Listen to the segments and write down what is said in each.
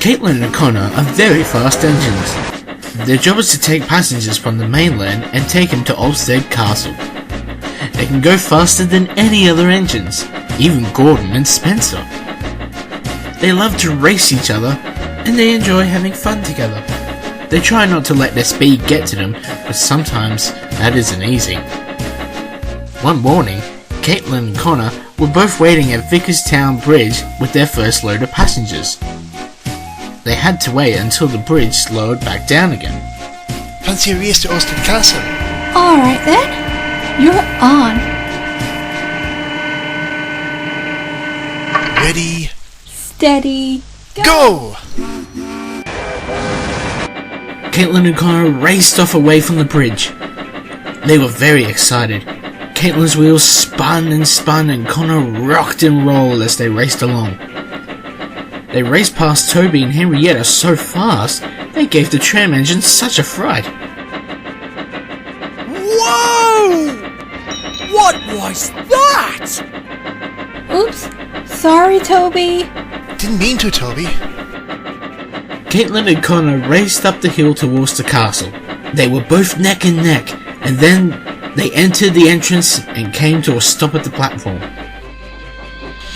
Caitlin and Connor are very fast engines. Their job is to take passengers from the mainland and take them to Ulfstead Castle. They can go faster than any other engines, even Gordon and Spencer. They love to race each other, and they enjoy having fun together. They try not to let their speed get to them, but sometimes that isn't easy. One morning, Caitlin and Connor were both waiting at Vicarstown Bridge with their first load of passengers. They had to wait until the bridge slowed back down again. Fancy a race to Ulfstead Castle? Alright then, you're on. Ready? Steady, Go! Caitlin and Connor raced off away from the bridge. They were very excited. Caitlin's wheels spun and Connor rocked and rolled as they raced along. They raced past Toby and Henrietta so fast, they gave the tram engine such a fright. Whoa! What was that? Oops, sorry Toby. Didn't mean to, Toby. Caitlin and Connor raced up the hill towards the castle. They were both neck and neck, and then they entered the entrance and came to a stop at the platform.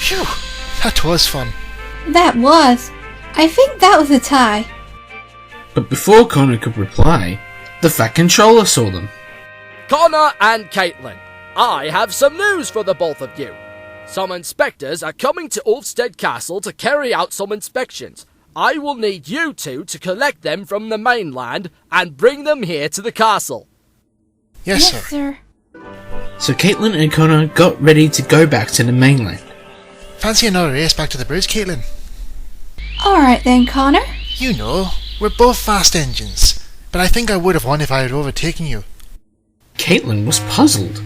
Phew, that was fun. That was. I think that was a tie. But before Connor could reply, the Fat Controller saw them. Connor and Caitlin, I have some news for the both of you. Some inspectors are coming to Ulfstead Castle to carry out some inspections. I will need you two to collect them from the mainland and bring them here to the castle. Yes, sir. Sir. So Caitlin and Connor got ready to go back to the mainland. Fancy another race back to the bridge, Caitlin? Alright then, Connor. You know, we're both fast engines, but I think I would have won if I had overtaken you. Caitlin was puzzled.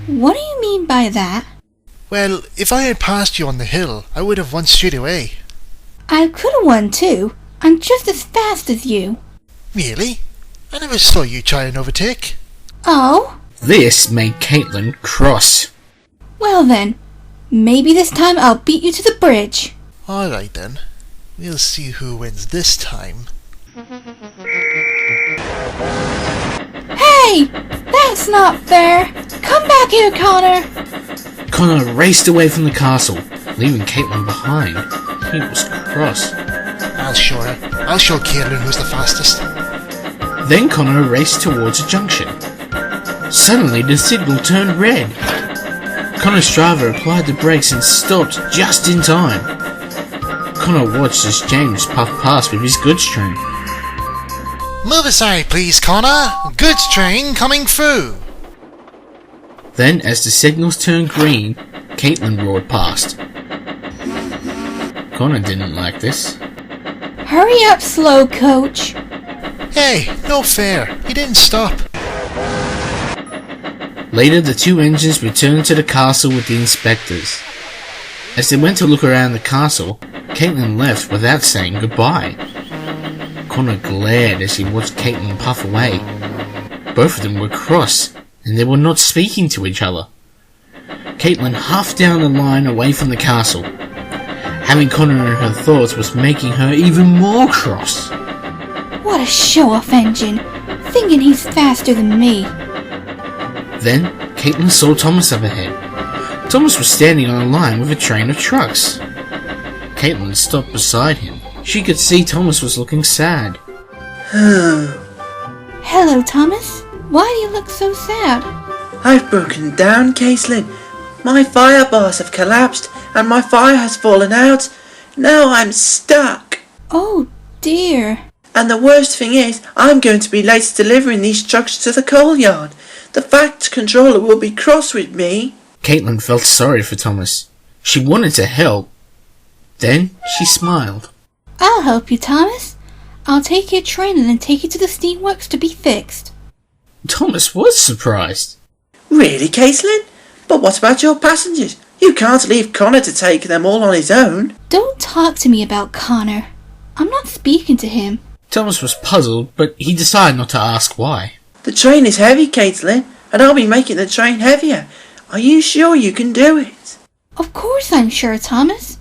What do you mean by that? Well, if I had passed you on the hill, I would have won straight away. I could have won too. I'm just as fast as you. Really? I never saw you try and overtake. Oh? This made Caitlin cross. Well then, maybe this time I'll beat you to the bridge. Alright then. We'll see who wins this time. Hey! That's not fair! Come back here, Connor! Connor raced away from the castle, leaving Caitlin behind. He was cross. I'll show her. I'll show Caitlin who's the fastest. Then Connor raced towards a junction. Suddenly the signal turned red. Connor's driver applied the brakes and stopped just in time. Connor watched as James puffed past with his goods train. Move aside, please, Connor. Goods train coming through. Then, as the signals turned green, Caitlin roared past. Connor didn't like this. Hurry up, slow coach. Hey, no fair. He didn't stop. Later, the two engines returned to the castle with the inspectors. As they went to look around the castle, Caitlin left without saying goodbye. Connor glared as he watched Caitlin puff away. Both of them were cross, and they were not speaking to each other. Caitlin huffed down the line away from the castle. Having Connor in her thoughts was making her even more cross. What a show-off engine, thinking he's faster than me. Then, Caitlin saw Thomas up ahead. Thomas was standing on a line with a train of trucks. Caitlin stopped beside him. She could see Thomas was looking sad. Hello, Thomas. Why do you look so sad? I've broken down, Caitlin. My fire bars have collapsed and my fire has fallen out. Now I'm stuck. Oh, dear. And the worst thing is, I'm going to be late delivering these trucks to the coal yard. The Fat Controller will be cross with me. Caitlin felt sorry for Thomas. She wanted to help. Then she smiled. I'll help you, Thomas. I'll take your train and then take you to the steamworks to be fixed. Thomas was surprised. Really, Caitlin? But what about your passengers? You can't leave Connor to take them all on his own. Don't talk to me about Connor. I'm not speaking to him. Thomas was puzzled, but he decided not to ask why. The train is heavy, Caitlin, and I'll be making the train heavier. Are you sure you can do it? Of course I'm sure, Thomas.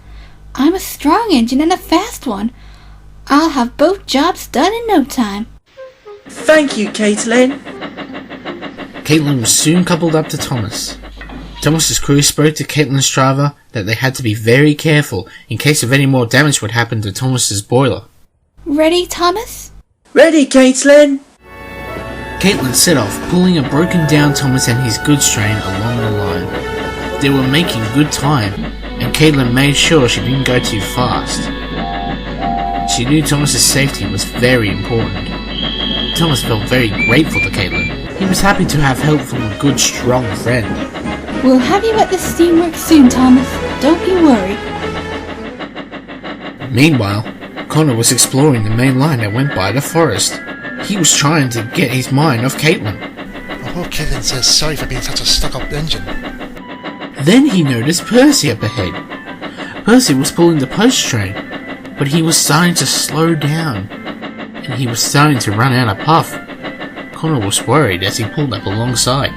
I'm a strong engine and a fast one. I'll have both jobs done in no time. Thank you, Caitlin. Caitlin was soon coupled up to Thomas. Thomas's crew spoke to Caitlin's driver that they had to be very careful in case of any more damage would happen to Thomas's boiler. Ready, Thomas? Ready, Caitlin. Caitlin set off, pulling a broken down Thomas and his goods train along the line. They were making good time, and Caitlin made sure she didn't go too fast. She knew Thomas's safety was very important. Thomas felt very grateful to Caitlin. He was happy to have help from a good, strong friend. We'll have you at the steamworks soon, Thomas. Don't you worry. Meanwhile, Connor was exploring the main line that went by the forest. He was trying to get his mind off Caitlin. I hope Caitlin says sorry for being such a stuck-up engine. Then he noticed Percy up ahead. Percy was pulling the post train, but he was starting to slow down, and he was starting to run out of puff. Connor was worried as he pulled up alongside.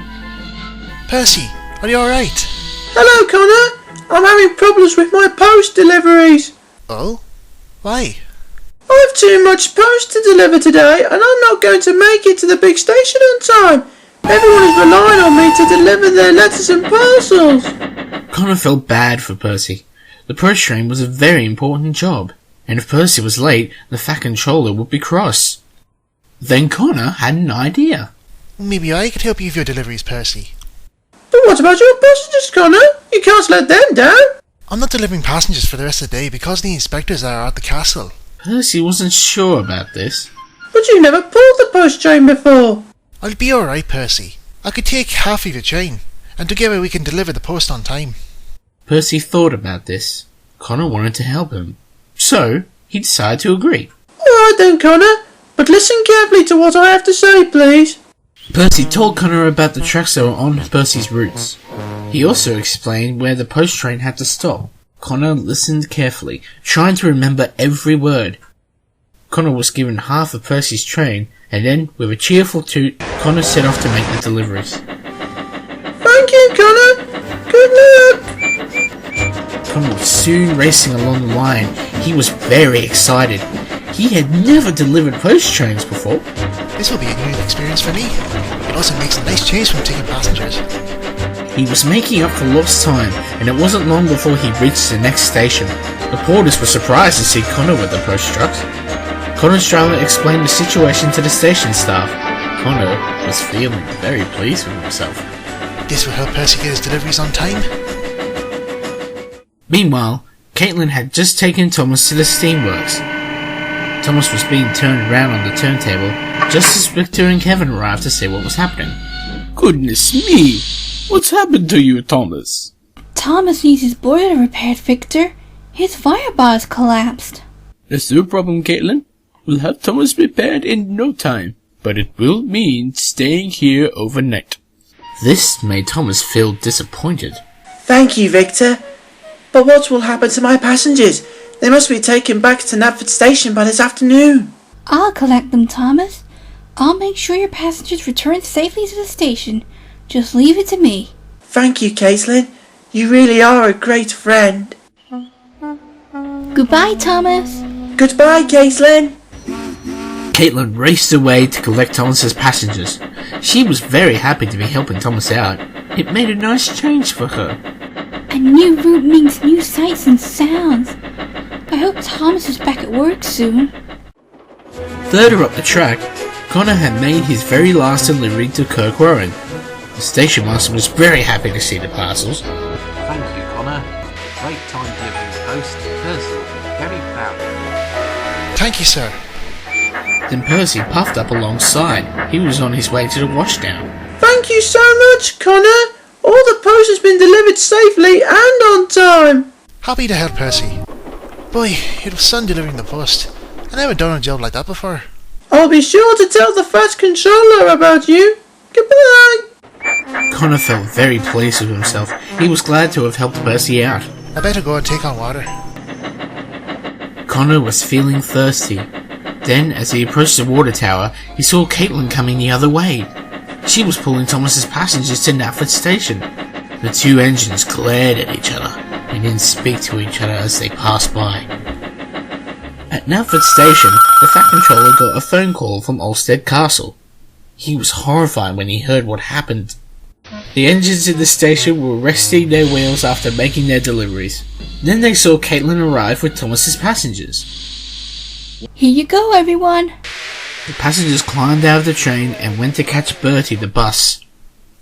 Percy, are you alright? Hello, Connor. I'm having problems with my post deliveries. Oh? Why? I have too much post to deliver today, and I'm not going to make it to the big station on time. Everyone is relying on me to deliver their letters and parcels. Connor felt bad for Percy. The post train was a very important job, and if Percy was late, the Fat Controller would be cross. Then Connor had an idea. Maybe I could help you with your deliveries, Percy. But what about your passengers, Connor? You can't let them down. I'm not delivering passengers for the rest of the day because the inspectors are at the castle. Percy wasn't sure about this. But you never pulled the post train before. I'll be alright, Percy. I could take half of your train, and together we can deliver the post on time. Percy thought about this. Connor wanted to help him, so he decided to agree. Alright then, Connor, but listen carefully to what I have to say, please. Percy told Connor about the tracks that were on Percy's routes. He also explained where the post train had to stop. Connor listened carefully, trying to remember every word. Connor was given half of Percy's train, and then, with a cheerful toot, Connor set off to make the deliveries. Thank you, Connor. Good luck. Connor was soon racing along the line. He was very excited. He had never delivered post trains before. This will be a new experience for me. It also makes a nice change from taking passengers. He was making up for lost time, and it wasn't long before he reached the next station. The porters were surprised to see Connor with the post trucks. Connor's driver explained the situation to the station staff. Connor was feeling very pleased with himself. This will help Percy get his deliveries on time. Meanwhile, Caitlin had just taken Thomas to the steamworks. Thomas was being turned around on the turntable just as Victor and Kevin arrived to see what was happening. Goodness me! What's happened to you, Thomas? Thomas needs his boiler repaired, Victor. His fire bar's collapsed. That's no problem, Caitlin. We'll have Thomas repaired in no time, but it will mean staying here overnight. This made Thomas feel disappointed. Thank you, Victor. But what will happen to my passengers? They must be taken back to Knapford Station by this afternoon. I'll collect them, Thomas. I'll make sure your passengers return safely to the station. Just leave it to me. Thank you, Caitlin. You really are a great friend. Goodbye, Thomas. Goodbye, Caitlin. Caitlin raced away to collect Thomas's passengers. She was very happy to be helping Thomas out. It made a nice change for her. A new route means new sights and sounds. I hope Thomas is back at work soon. Further up the track, Connor had made his very last delivery to Kirk Warren. The station master was very happy to see the parcels. Thank you, Connor. Great time delivering the post. Percy will be very proud. Thank you, sir. Then Percy puffed up alongside. He was on his way to the washdown. Thank you so much, Connor. All the post has been delivered safely and on time. Happy to help, Percy. Boy, it was fun delivering the post. I never done a job like that before. I'll be sure to tell the Fat Controller about you. Goodbye. Connor felt very pleased with himself. He was glad to have helped Percy out. I better go and take on water. Connor was feeling thirsty. Then, as he approached the water tower, he saw Caitlin coming the other way. She was pulling Thomas's passengers to Knapford Station. The two engines glared at each other and didn't speak to each other as they passed by. At At Nelford Station, the Fat Controller got a phone call from Ulfstead Castle. He was horrified when he heard what happened. The engines in the station were resting their wheels after making their deliveries. Then they saw Caitlin arrive with Thomas's passengers. Here you go, everyone. The passengers climbed out of the train and went to catch Bertie the bus.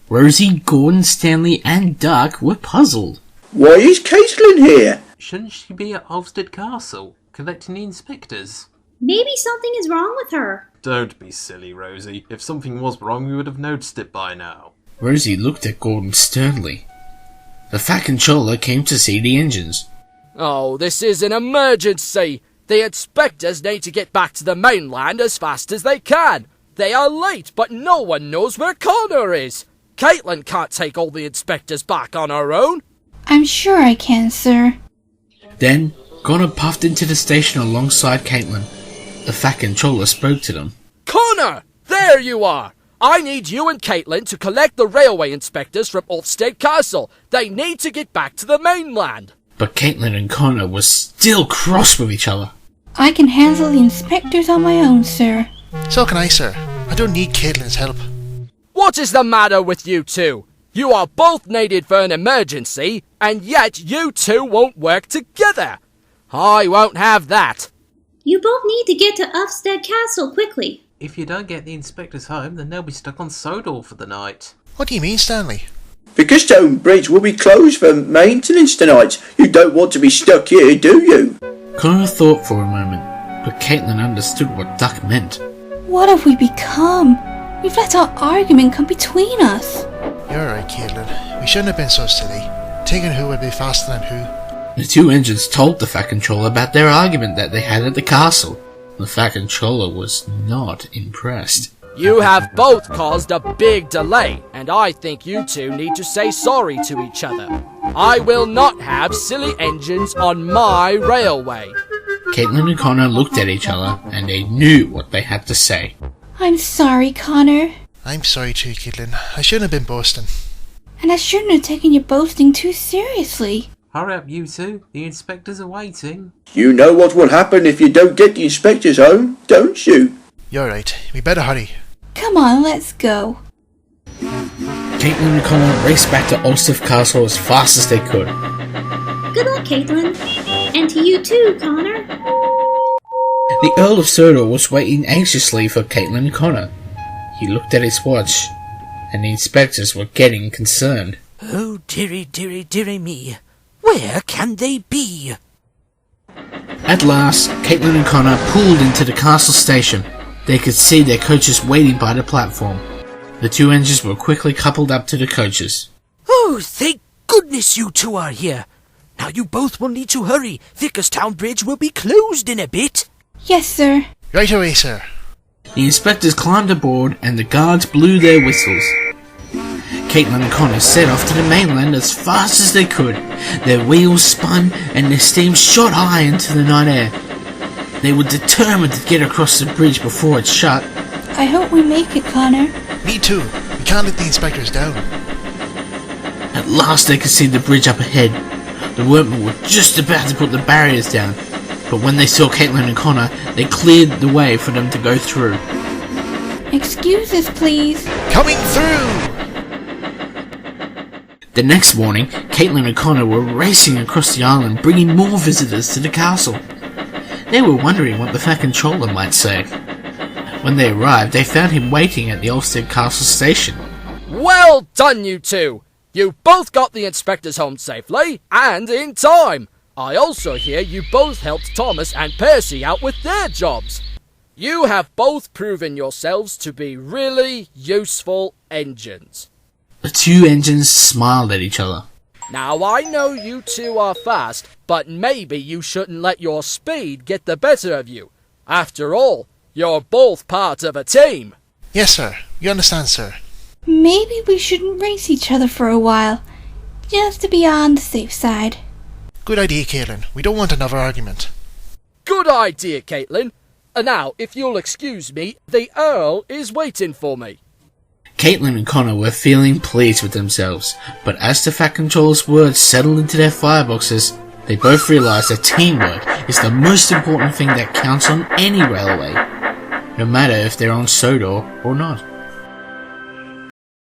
Rosie, Gordon, Stanley and Duck were puzzled. Why is Caitlin here? Shouldn't she be at Ulfstead Castle, collecting the inspectors? Maybe something is wrong with her. Don't be silly, Rosie. If something was wrong, we would have noticed it by now. Rosie looked at Gordon sternly. The Fat Controller came to see the engines. Oh, this is an emergency! The inspectors need to get back to the mainland as fast as they can. They are late, but no one knows where Connor is. Caitlin can't take all the inspectors back on her own. I'm sure I can, sir. Then, Connor puffed into the station alongside Caitlin. The Fat Controller spoke to them. Connor! There you are! I need you and Caitlin to collect the railway inspectors from Ulfstead Castle. They need to get back to the mainland. But Caitlin and Connor were still cross with each other. I can handle the inspectors on my own, sir. So can I, sir. I don't need Caitlin's help. What is the matter with you two? You are both needed for an emergency, and yet you two won't work together. I won't have that. You both need to get to Ulfstead Castle quickly. If you don't get the inspectors home, then they'll be stuck on Sodor for the night. What do you mean, Stanley? Because Stone Bridge will be closed for maintenance tonight. You don't want to be stuck here, do you? Connor thought for a moment, but Caitlin understood what Duck meant. What have we become? We've let our argument come between us. You're right, Caitlin. We shouldn't have been so silly. Taking who would be faster than who. The two engines told the Fat Controller about their argument that they had at the castle. The Fat Controller was not impressed. You have both caused a big delay, and I think you two need to say sorry to each other. I will not have silly engines on my railway. Caitlin and Connor looked at each other, and they knew what they had to say. I'm sorry, Connor. I'm sorry too, Caitlin. I shouldn't have been boasting. And I shouldn't have taken your boasting too seriously. Hurry up, you two. The inspectors are waiting. You know what will happen if you don't get the inspectors home, don't you? You're right. We better hurry. Come on, let's go. Caitlin and Connor raced back to Ulfstead Castle as fast as they could. Good luck, Caitlin. And to you too, Connor. The Earl of Sodor was waiting anxiously for Caitlin and Connor. He looked at his watch, and the inspectors were getting concerned. Oh, dearie, dearie, dearie me. Where can they be? At last, Caitlin and Connor pulled into the castle station. They could see their coaches waiting by the platform. The two engines were quickly coupled up to the coaches. Oh, thank goodness you two are here. Now you both will need to hurry. Vickerstown Bridge will be closed in a bit. Yes, sir. Right away, sir. The inspectors climbed aboard and the guards blew their whistles. Caitlin and Connor set off to the mainland as fast as they could. Their wheels spun and their steam shot high into the night air. They were determined to get across the bridge before it shut. I hope we make it, Connor. Me too. We can't let the inspectors down. At last they could see the bridge up ahead. The workmen were just about to put the barriers down, but when they saw Caitlin and Connor, they cleared the way for them to go through. Excuse us, please. Coming through! The next morning, Caitlin and Connor were racing across the island, bringing more visitors to the castle. They were wondering what the Fat Controller might say. When they arrived, they found him waiting at the Ulfstead Castle station. Well done, you two! You both got the inspectors home safely, and in time! I also hear you both helped Thomas and Percy out with their jobs. You have both proven yourselves to be really useful engines. The two engines smiled at each other. Now I know you two are fast, but maybe you shouldn't let your speed get the better of you. After all, you're both part of a team. Yes, sir. You understand, sir. Maybe we shouldn't race each other for a while, just to be on the safe side. Good idea, Caitlin. We don't want another argument. Good idea, Caitlin. Now, if you'll excuse me, the Earl is waiting for me. Caitlin and Connor were feeling pleased with themselves, but as the Fat Controller's words settled into their fireboxes, They both realise that teamwork is the most important thing that counts on any railway, no matter if they're on Sodor or not.